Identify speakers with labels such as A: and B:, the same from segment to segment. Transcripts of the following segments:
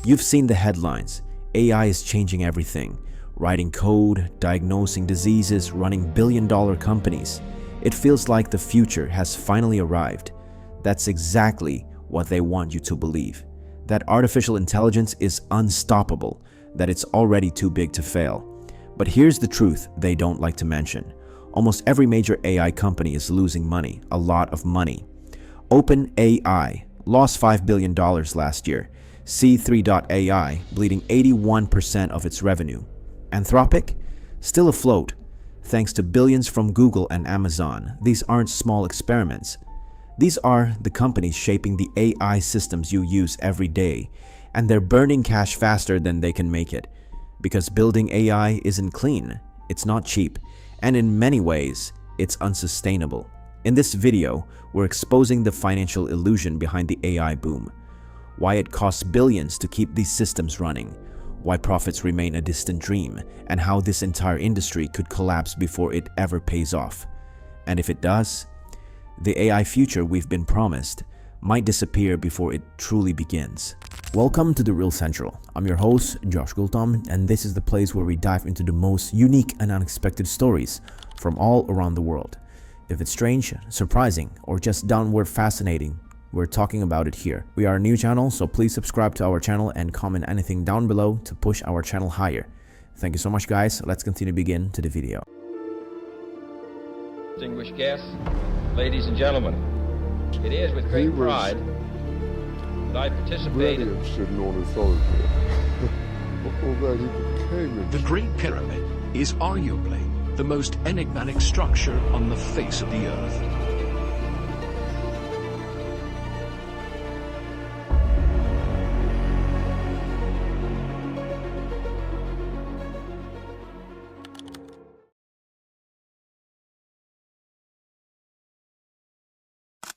A: You've seen the headlines. AI is changing everything. Writing code, diagnosing diseases, running billion-dollar companies. It feels like the future has finally arrived. That's exactly what they want you to believe. That artificial intelligence is unstoppable, that it's already too big to fail. But here's the truth they don't like to mention. Almost every major AI company is losing money, a lot of money. OpenAI lost $5 billion last year. C3.ai bleeding 81% of its revenue. Anthropic? Still afloat, thanks to billions from Google and Amazon. These aren't small experiments. These are the companies shaping the AI systems you use every day, and they're burning cash faster than they can make it. Because building AI isn't clean, it's not cheap, and in many ways, it's unsustainable. In this video, we're exposing the financial illusion behind the AI boom, why it costs billions to keep these systems running, why profits remain a distant dream, and how this entire industry could collapse before it ever pays off. And if it does, the AI future we've been promised might disappear before it truly begins. Welcome to The Real Central. I'm your host, Josh Gultom, and this is the place where we dive into the most unique and unexpected stories from all around the world. If it's strange, surprising, or just downward fascinating, we're talking about it here. We are a new channel, so please subscribe to our channel and comment anything down below to push our channel higher. Thank you so much, guys. Let's continue to begin to the video.
B: Distinguished guests, ladies and gentlemen, it is with great pride that I participate in
C: on authority. Although he became
D: The Great Pyramid is arguably the most enigmatic structure on the face of the earth.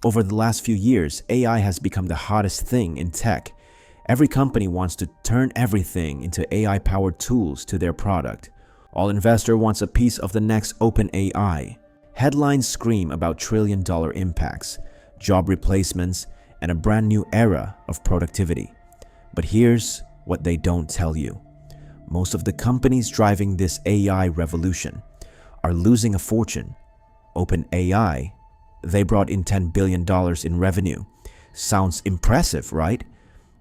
A: Over the last few years, AI has become the hottest thing in tech. Every company wants to turn everything into AI-powered tools to their product. All investor wants a piece of the next OpenAI. Headlines scream about trillion-dollar impacts, job replacements, and a brand new era of productivity. But here's what they don't tell you. Most of the companies driving this AI revolution are losing a fortune. OpenAI, they brought in $10 billion in revenue. Sounds impressive, right?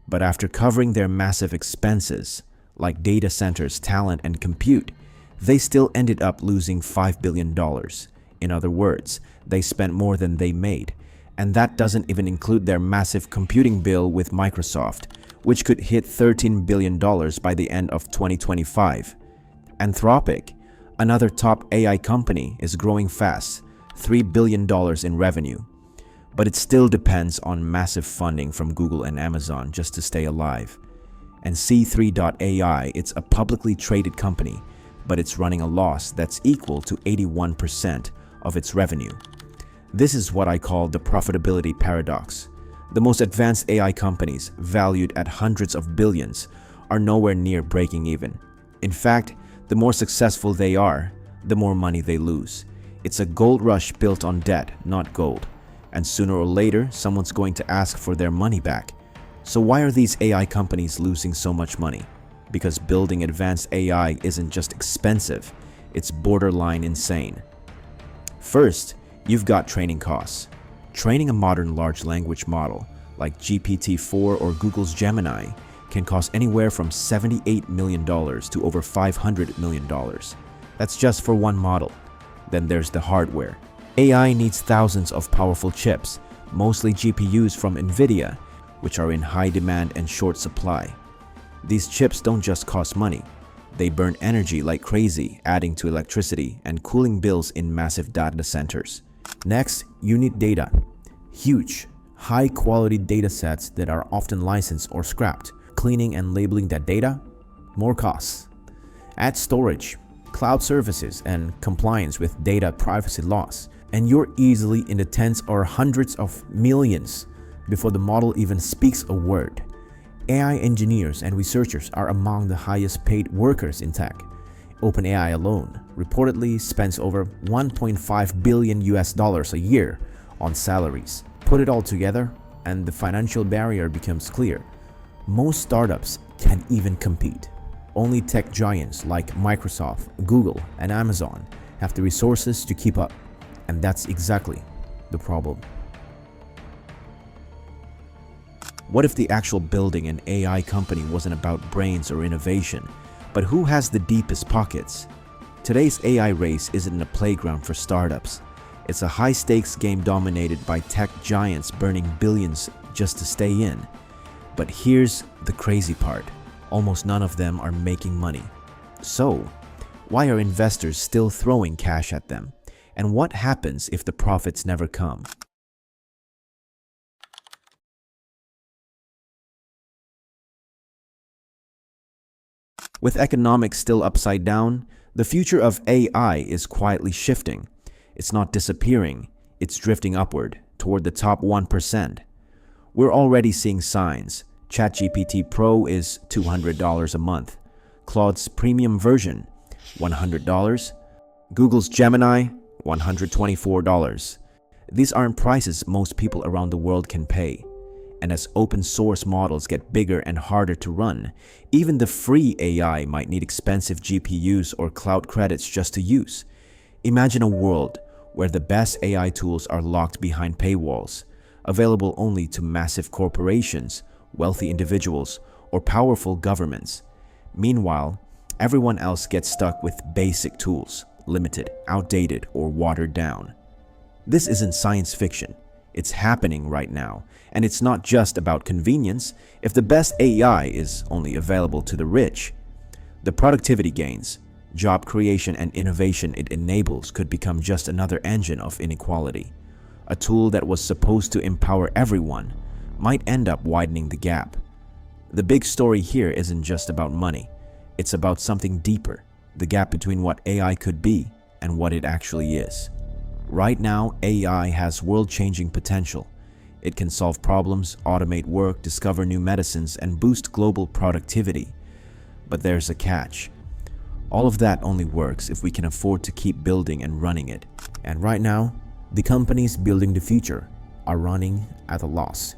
A: But after covering their massive expenses, like data centers, talent, and compute, they still ended up losing $5 billion. In other words, they spent more than they made. And that doesn't even include their massive computing bill with Microsoft, which could hit $13 billion by the end of 2025. Anthropic, another top AI company, is growing fast, $3 billion in revenue. But it still depends on massive funding from Google and Amazon just to stay alive. And C3.ai, it's a publicly traded company, but it's running a loss that's equal to 81% of its revenue. This is what I call the profitability paradox. The most advanced AI companies, valued at hundreds of billions, are nowhere near breaking even. In fact, the more successful they are, the more money they lose. It's a gold rush built on debt, not gold. And sooner or later, someone's going to ask for their money back. So why are these AI companies losing so much money? Because building advanced AI isn't just expensive, it's borderline insane. First, you've got training costs. Training a modern large language model like GPT-4 or Google's Gemini can cost anywhere from $78 million to over $500 million. That's just for one model. Then there's the hardware. AI needs thousands of powerful chips, mostly GPUs from NVIDIA, which are in high demand and short supply. These chips don't just cost money. They burn energy like crazy, adding to electricity and cooling bills in massive data centers. Next, you need data. Huge, high-quality data sets that are often licensed or scrapped. Cleaning and labeling that data? More costs. Add storage, cloud services, and compliance with data privacy laws, and you're easily in the tens or hundreds of millions before the model even speaks a word. AI engineers and researchers are among the highest paid workers in tech. OpenAI alone reportedly spends over $1.5 billion a year on salaries. Put it all together, and the financial barrier becomes clear. Most startups can't even compete. Only tech giants like Microsoft, Google, and Amazon have the resources to keep up. And that's exactly the problem. What if the actual building an AI company wasn't about brains or innovation, but who has the deepest pockets? Today's AI race isn't a playground for startups. It's a high-stakes game dominated by tech giants burning billions just to stay in. But here's the crazy part. Almost none of them are making money. So, why are investors still throwing cash at them? And what happens if the profits never come? With economics still upside down, the future of AI is quietly shifting. It's not disappearing, it's drifting upward toward the top 1%. We're already seeing signs. ChatGPT Pro is $200 a month. Claude's premium version, $100. Google's Gemini, $124. These aren't prices most people around the world can pay. And as open source models get bigger and harder to run, even the free AI might need expensive GPUs or cloud credits just to use. Imagine a world where the best AI tools are locked behind paywalls, available only to massive corporations, wealthy individuals, or powerful governments. Meanwhile, everyone else gets stuck with basic tools, limited, outdated, or watered down. This isn't science fiction. It's happening right now, and it's not just about convenience. If the best AI is only available to the rich, the productivity gains, job creation, and innovation it enables could become just another engine of inequality. A tool that was supposed to empower everyone might end up widening the gap. The big story here isn't just about money. It's about something deeper, the gap between what AI could be and what it actually is. Right now, AI has world-changing potential. It can solve problems, automate work, discover new medicines, and boost global productivity. But there's a catch. All of that only works if we can afford to keep building and running it. And right now, the companies building the future are running at a loss.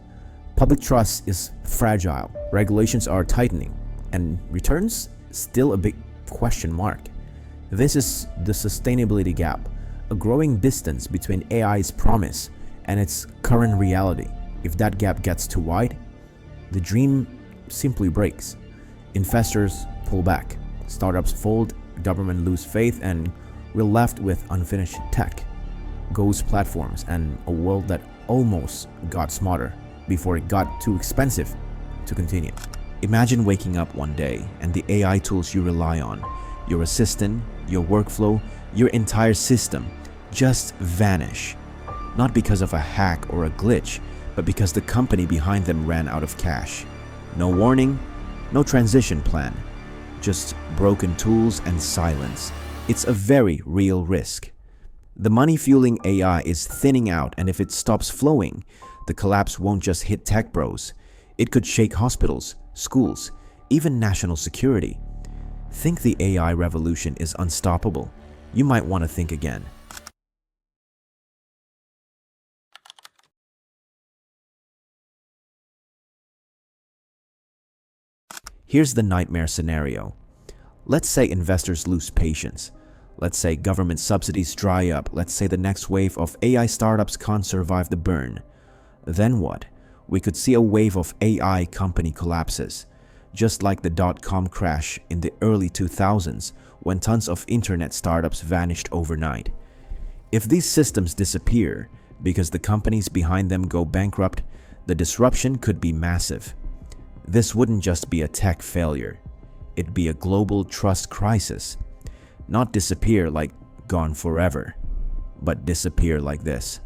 A: Public trust is fragile, regulations are tightening, and returns still a big question mark. This is the sustainability gap, a growing distance between AI's promise and its current reality. If that gap gets too wide, the dream simply breaks. Investors pull back, startups fold, government lose faith, and we're left with unfinished tech, ghost platforms, and a world that almost got smarter before it got too expensive to continue. Imagine waking up one day and the AI tools you rely on, your assistant, your workflow, your entire system just vanish. Not because of a hack or a glitch, but because the company behind them ran out of cash. No warning, no transition plan, just broken tools and silence. It's a very real risk. The money fueling AI is thinning out, and if it stops flowing, the collapse won't just hit tech bros. It could shake hospitals, schools, even national security. Think the AI revolution is unstoppable. You might want to think again. Here's the nightmare scenario. Let's say investors lose patience. Let's say government subsidies dry up. Let's say the next wave of AI startups can't survive the burn. Then what? We could see a wave of AI company collapses, just like the dot-com crash in the early 2000s when tons of internet startups vanished overnight. If these systems disappear because the companies behind them go bankrupt, the disruption could be massive. This wouldn't just be a tech failure. It'd be a global trust crisis. Not disappear like gone forever, but disappear like this.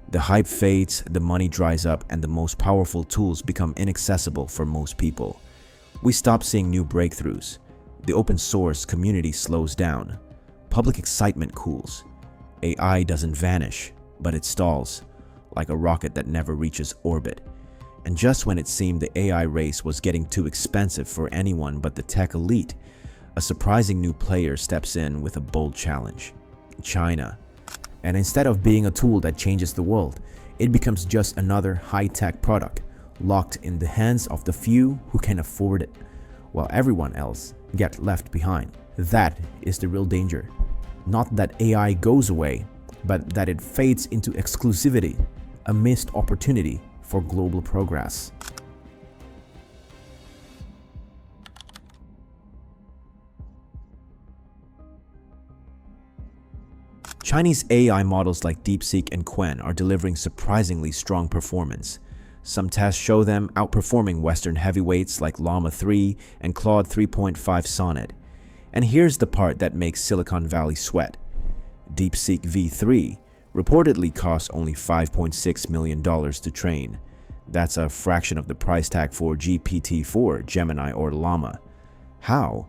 A: The hype fades, the money dries up, and the most powerful tools become inaccessible for most people. We stop seeing new breakthroughs. The open source community slows down. Public excitement cools. AI doesn't vanish, but it stalls, like a rocket that never reaches orbit. And just when it seemed the AI race was getting too expensive for anyone but the tech elite, a surprising new player steps in with a bold challenge: China. And instead of being a tool that changes the world, it becomes just another high-tech product, locked in the hands of the few who can afford it, while everyone else get left behind. That is the real danger. Not that AI goes away, but that it fades into exclusivity, a missed opportunity for global progress. Chinese AI models like DeepSeek and Qwen are delivering surprisingly strong performance. Some tests show them outperforming Western heavyweights like Llama 3 and Claude 3.5 Sonnet. And here's the part that makes Silicon Valley sweat. DeepSeek V3 reportedly costs only $5.6 million to train. That's a fraction of the price tag for GPT-4, Gemini, or Llama. How?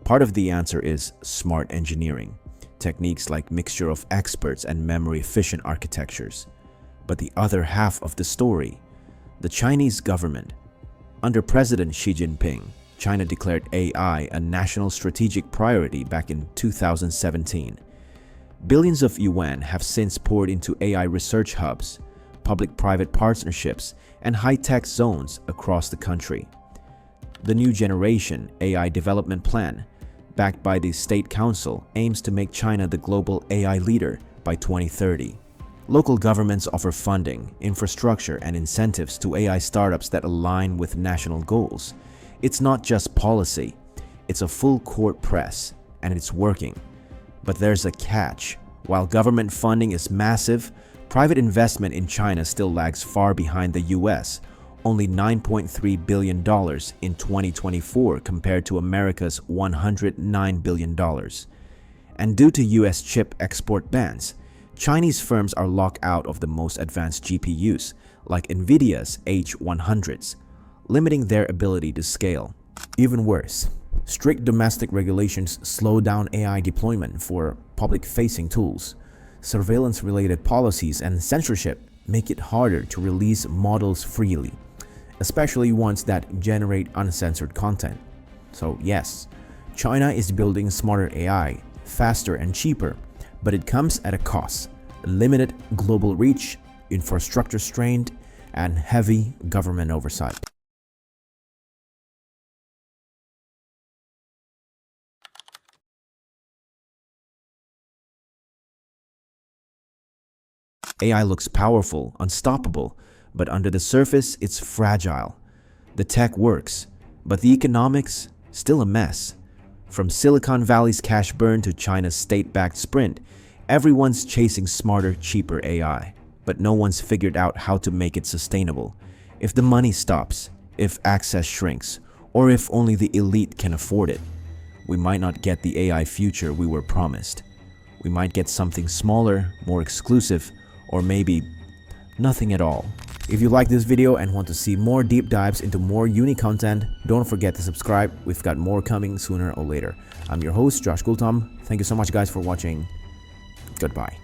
A: Part of the answer is smart engineering. Techniques like mixture of experts and memory-efficient architectures. But the other half of the story, the Chinese government. Under President Xi Jinping, China declared AI a national strategic priority back in 2017. Billions of yuan have since poured into AI research hubs, public-private partnerships, and high-tech zones across the country. The New Generation AI Development Plan, backed by the State Council, aims to make China the global AI leader by 2030. Local governments offer funding, infrastructure, and incentives to AI startups that align with national goals. It's not just policy, it's a full court press, and it's working. But there's a catch. While government funding is massive, private investment in China still lags far behind the US, only $9.3 billion in 2024 compared to America's $109 billion. And due to US chip export bans, Chinese firms are locked out of the most advanced GPUs, like NVIDIA's H100s, limiting their ability to scale. Even worse, strict domestic regulations slow down AI deployment for public-facing tools. Surveillance-related policies and censorship make it harder to release models freely, especially ones that generate uncensored content. So yes, China is building smarter AI, faster and cheaper, but it comes at a cost: limited global reach, infrastructure strained, and heavy government oversight. AI looks powerful, unstoppable, but under the surface, it's fragile. The tech works, but the economics, still a mess. From Silicon Valley's cash burn to China's state-backed sprint, everyone's chasing smarter, cheaper AI. But no one's figured out how to make it sustainable. If the money stops, if access shrinks, or if only the elite can afford it, we might not get the AI future we were promised. We might get something smaller, more exclusive, or maybe nothing at all. If you like this video and want to see more deep dives into more uni content, don't forget to subscribe. We've got more coming sooner or later. I'm your host, Josh Gultom. Thank you so much guys for watching. Goodbye.